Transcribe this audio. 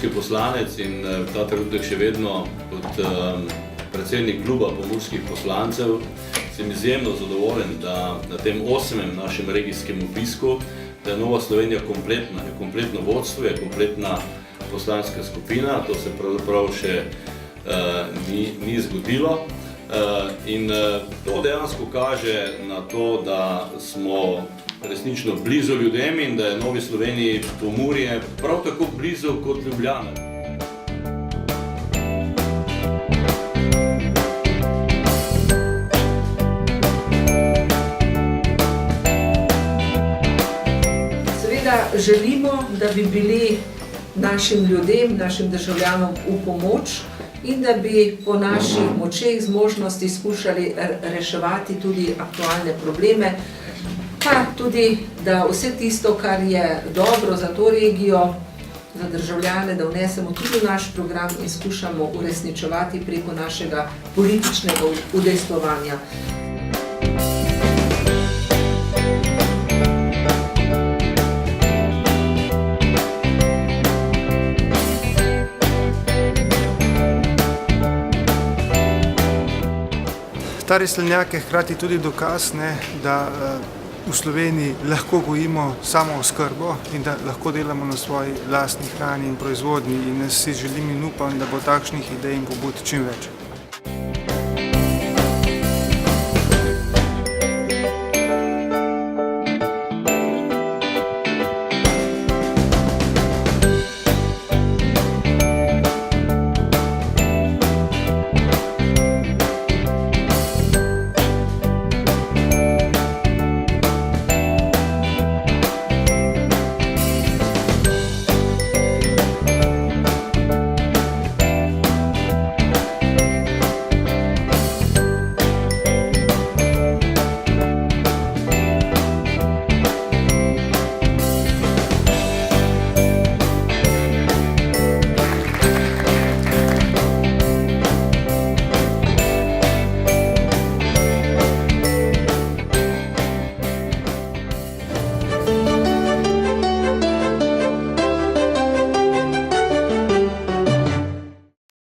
pomurski poslanec in ta trenutek še vedno kot predsednik kluba pomurskih poslancev sem izjemno zadovoljen, da na tem 8. našem regijskem obisku, da je Nova Slovenija kompletna, je kompletno vodstvo, je kompletna poslanska skupina, to se pravzaprav še ni zgodilo. In to dejansko kaže na to, da smo resnično blizu ljudem in da je Novi Sloveniji Pomurje prav tako blizu kot Ljubljana. Seveda želimo, da bi bili našim ljudem, našim državljanom v pomoč in da bi po naših močeh, zmožnosti skušali reševati tudi aktualne probleme, pa tudi, da vse tisto, kar je dobro za to regijo, za državljane, da vnesemo tudi v naš program in skušamo uresničevati preko našega političnega udejstvovanja. Ta rastlinjak je hkrati tudi dokaz, da v Sloveniji lahko gojimo samooskrbo in da lahko delamo na svoji lastni hrani in proizvodnji, in jaz si želim in upam, da bo takšnih idej in pobud čim več.